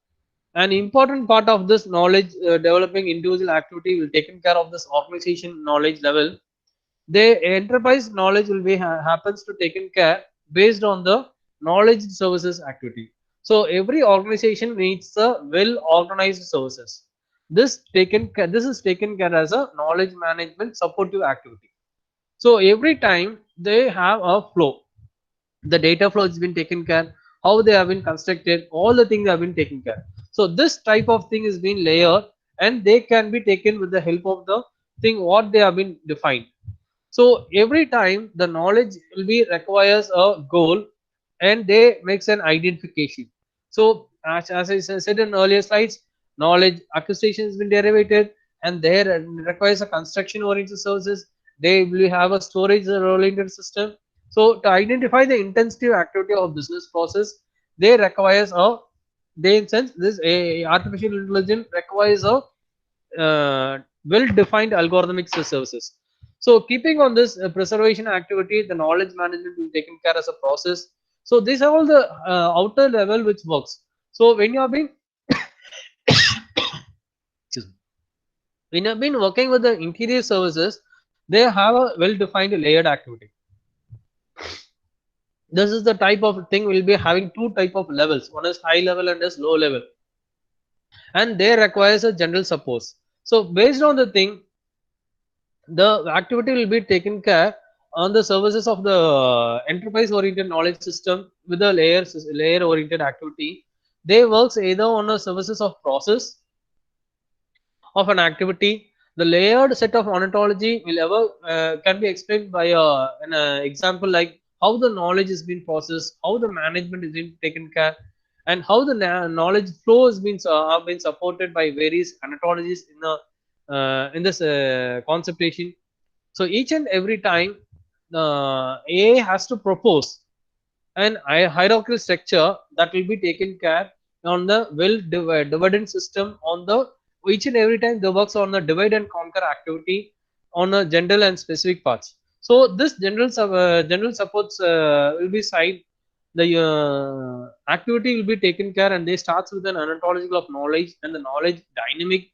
an important part of this knowledge developing individual activity will taken care of this organization knowledge level. The enterprise knowledge will be happens to taken care based on the knowledge services activity. So every organization needs a well organized services. This is taken care as a knowledge management supportive activity. So every time they have a flow, the data flow has been taken care, how they have been constructed, all the things have been taken care. So this type of thing is being layered, and they can be taken with the help of the thing what they have been defined. So every time the knowledge will be requires a goal, and they makes an identification. So as I said in earlier slides, knowledge acquisition has been derivated, and there requires a construction oriented services. They will have a storage oriented system. So to identify the intensive activity of business process, they requires a, they in sense this a artificial intelligence requires a well defined algorithmic services. So keeping on this preservation activity, the knowledge management will taken care as a process. So these are all the outer level which works. So when you have been excuse me, when you have been working with the interior services, they have a well defined layered activity. This is the type of thing will be having two type of levels. One is high level and is low level, and they requires a general support. So based on the thing, the activity will be taken care on the services of the enterprise oriented knowledge system with the layer oriented activity. They works either on the services of process of an activity. The layered set of ontology will ever can be explained by an example like how the knowledge is being processed, how the management is being taken care, and how the knowledge flow has been have been supported by various ontologies in this conceptation. So each and every time AI has to propose an hierarchical structure that will be taken care on the well dividend system on the each and every time they works on the divide and conquer activity on a general and specific parts. So this general supports will be side, the activity will be taken care, and they starts with an ontological of knowledge and the knowledge dynamic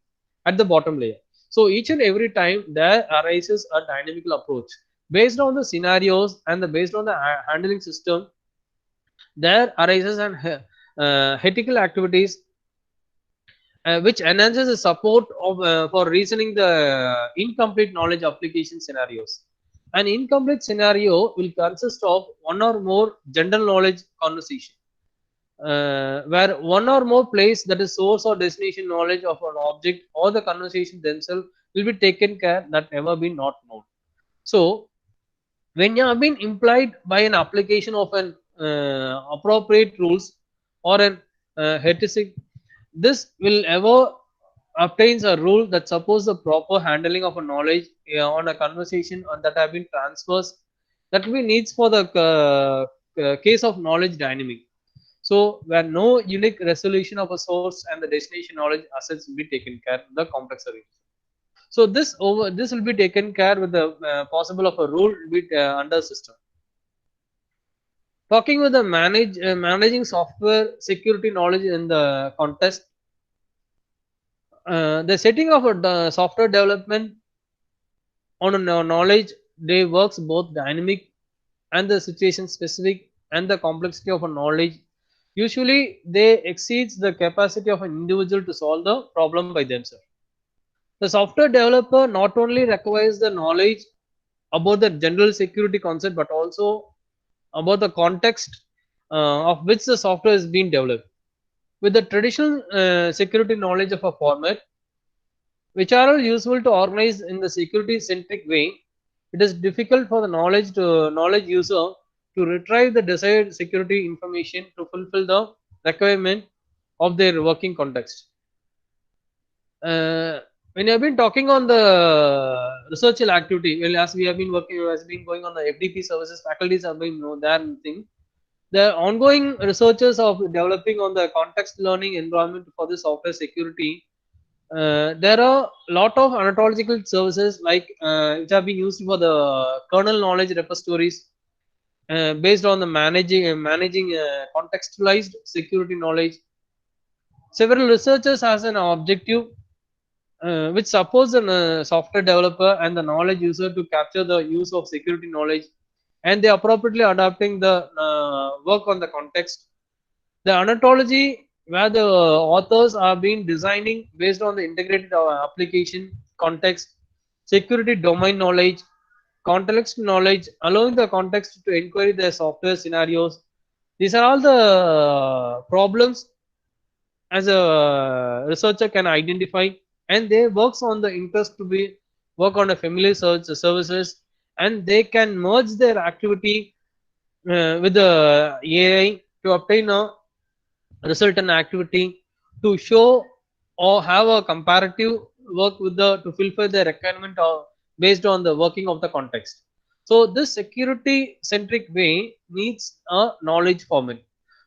at the bottom layer. So each and every time there arises a dynamical approach based on the scenarios and the based on the handling system. There arises an ethical activities which enhances the support of for reasoning the incomplete knowledge application scenarios. An incomplete scenario will consist of one or more general knowledge conversation, where one or more place that is source or destination knowledge of an object or the conversation themselves will be taken care that ever been not known. So when you have been implied by an application of an appropriate rules or an heuristics, this will ever obtains a rule that supports the proper handling of a knowledge on a conversation and that have been transfers that we needs for the case of knowledge dynamic. So where no unique resolution of a source and the destination knowledge assets will be taken care of the complex arrangement. So this will be taken care with the possible of a rule with under system. Talking with the managing software security knowledge in the context, the setting of a software development on a knowledge they works both dynamic and the situation specific and the complexity of a knowledge. Usually they exceeds the capacity of an individual to solve the problem by themselves. The software developer not only requires the knowledge about the general security concept but also about the context of which the software is being developed. With the traditional security knowledge of a format, which are all useful to organize in the security centric way, it is difficult for the knowledge user to retrieve the desired security information to fulfill the requirement of their working context. When you have been talking on the researchal activity, well, as we have been working, has been going on the FDP services, faculties have been there and thing. The ongoing researchers of developing on the context learning environment for the software security there are a lot of ontological services like which have been used for the kernel knowledge repositories based on the managing contextualized security knowledge. Several researchers has an objective which supports the software developer and the knowledge user to capture the use of security knowledge, and they appropriately adapting the work on the context. The ontology where the authors are been designing based on the integrated application context, security domain knowledge, context knowledge, allowing the context to inquiry the software scenarios. These are all the problems as a researcher can identify, and they works on the interest to be work on a familiar search services, and they can merge their activity with the AI to obtain a result and activity to show or have a comparative work with the to fulfill the requirement or based on the working of the context. So this security centric way needs a knowledge format.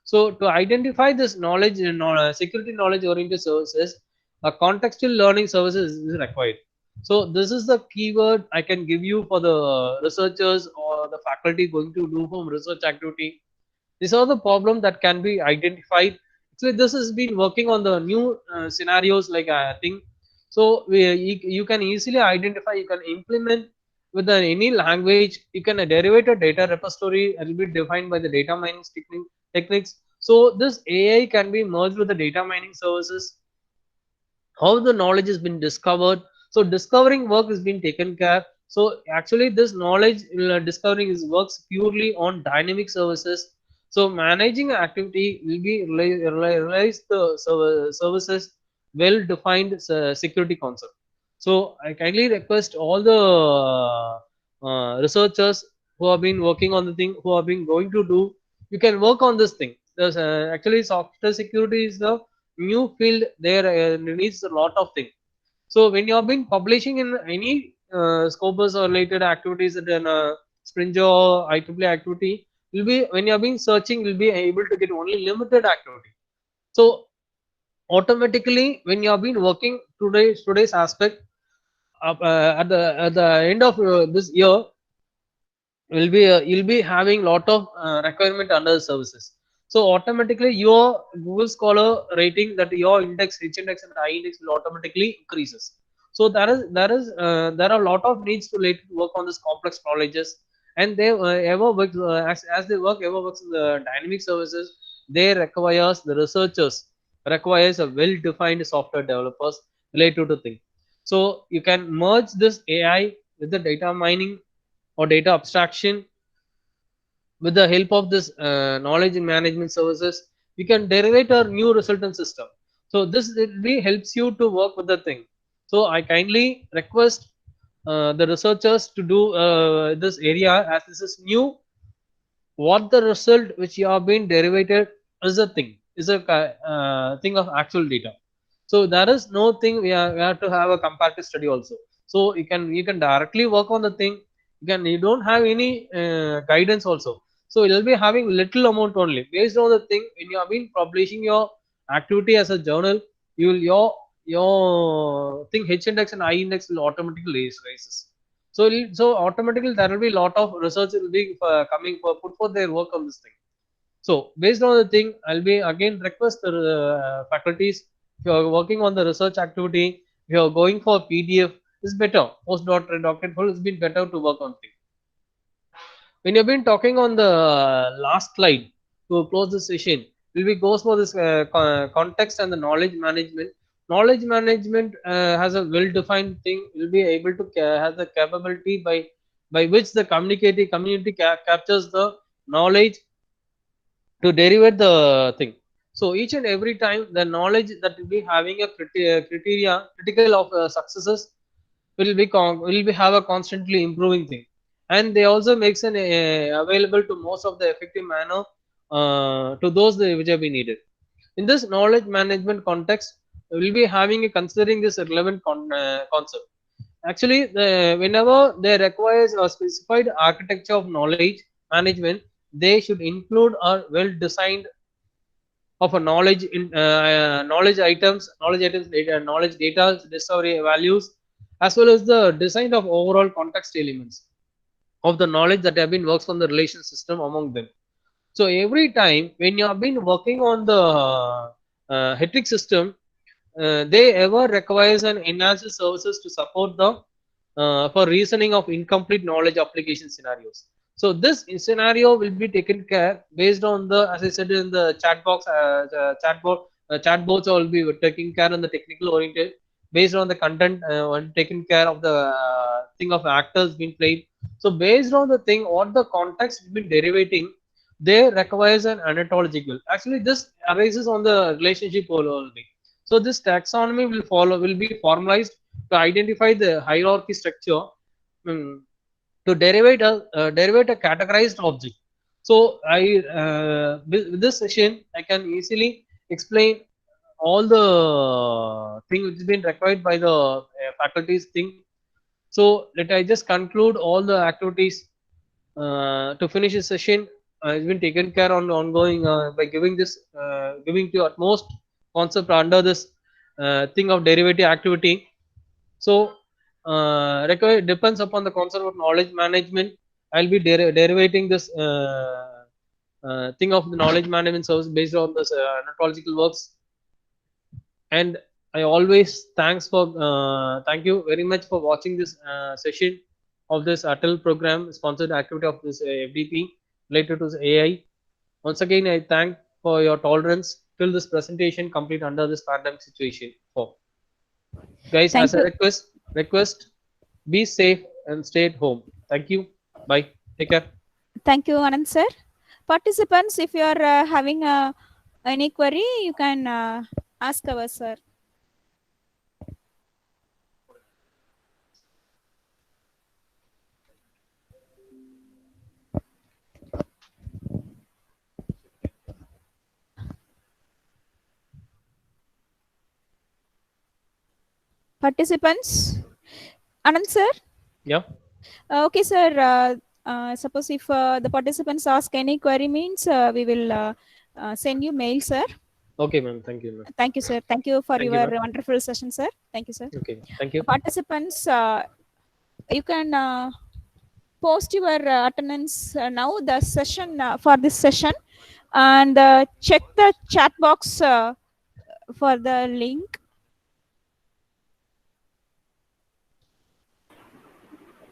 So to identify this knowledge security knowledge oriented services, a contextual learning services is required. So this is the keyword I can give you for the researchers or the faculty going to do from research activity. These are the problems that can be identified. So this has been working on the new scenarios like I think. So you can easily identify, you can implement with any language. You can derive a data repository. It will be defined by the data mining techniques. So this AI can be merged with the data mining services, how the knowledge has been discovered. So discovering work has been taken care. So actually this knowledge discovering is works purely on dynamic services. So managing activity will be realize the services well defined security concept. So I kindly request all the researchers who have been working on the thing, who have been going to do, you can work on this thing. There's actually software security is the new field. There needs a lot of things. So when you have been publishing in any Scopus or related activities at an Springer or IEEE activity, will be when you have been searching, will be able to get only limited activity. So automatically when you have been working today's aspect, at the end of this year, will be you'll be having lot of requirement under the services. So automatically your Google Scholar rating, that your index H index and I index will automatically increases. So there are a lot of needs to related to work on this complex knowledges, and they ever work as they work ever works in the dynamic services. They requires the researchers, requires a well defined software developers related to thing. So you can merge this AI with the data mining or data abstraction. With the help of this knowledge management services, you can derive a new resultant system. So this really helps you to work with the thing. So I kindly request the researchers to do this area, as this is new. What the result which you have been derivated is a thing, is a thing of actual data. So there is no thing we have to have a comparative study also. So you can directly work on the thing. You don't have any guidance also. So you'll be having little amount only based on the thing. When you have been publishing your activity as a journal, you will your thing H index and I index will automatically rises. So automatically there will be a lot of research will be coming for put for their work on this thing. So based on the thing, I'll be again request the faculties, if you are working on the research activity, if you are going for PDF, it's better. Postdoctorate, doctorate, it's been better to work on thing. When you've been talking on the last slide to close the session, will be goes for this context and the knowledge management. Knowledge management has a well-defined thing. Will be able to has the capability by which the community captures the knowledge to derive the thing. So each and every time the knowledge that will be having a criteria critical of successes will be have a constantly improving thing, and they also makes an available to most of the effective manner to those which have been needed. In this knowledge management context, we will be having a considering this relevant concept. Actually, whenever they requires a specified architecture of knowledge management, they should include a well designed of a knowledge in knowledge items, knowledge data, discovery values, as well as the design of overall context elements of the knowledge that have been works on the relation system among them. So every time when you have been working on the hetric system, they ever requires an enhanced services to support the for reasoning of incomplete knowledge application scenarios. So this scenario will be taken care based on the, as I said in the chat box, chatbots will be taking care on the technical oriented based on the content and taken care of the thing of actors being played. So based on the thing, what the context has been derivating, they requires an anatological. Actually, this arises on the relationship only. So this taxonomy will be formalized to identify the hierarchy structure, to derivate a categorized object. So with this session I can easily explain all the thing which has been required by the faculties thing. So let I just conclude all the activities to finish this session. It's been taken care on ongoing by giving this giving to utmost concept under this thing of derivative activity. So depends upon the concept of knowledge management. I'll be derivating this thing of the knowledge management service based on this anthological works. And I always thank you very much for watching this session of this ATL program sponsored activity of this FDP related to AI. Once again, I thank for your tolerance till this presentation complete under this pandemic situation. For guys, Thank as a you. request, be safe and stay at home. Thank you. Bye. Take care. Thank you, Anand sir. Participants, if you are having any query, you can ask our sir. Participants, Anand sir. Yeah. Okay, sir. Suppose if the participants ask any query, means we will send you mail, sir. Okay, ma'am. Thank you, ma'am. Thank you, sir. Thank you for Thank you, your ma'am. wonderful session, sir. Thank you, sir. Okay. Thank you. Participants, you can post your attendance now, the session for this session, and check the chat box for the link.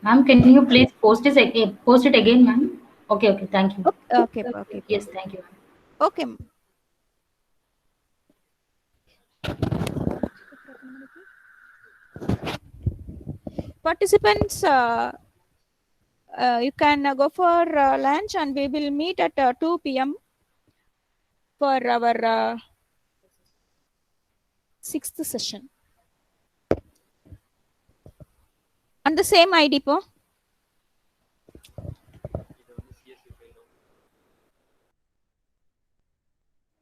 Ma'am, can you please post it again, ma'am? Okay, thank you. Okay. Yes, thank you. Okay. Participants, you can go for lunch, and we will meet at 2 p.m. for our sixth session. And the same ID, po.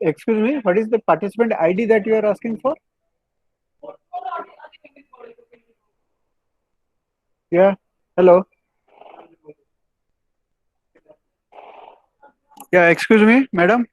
Excuse me, what is the participant ID that you are asking for? Yeah, hello. Yeah, excuse me, madam.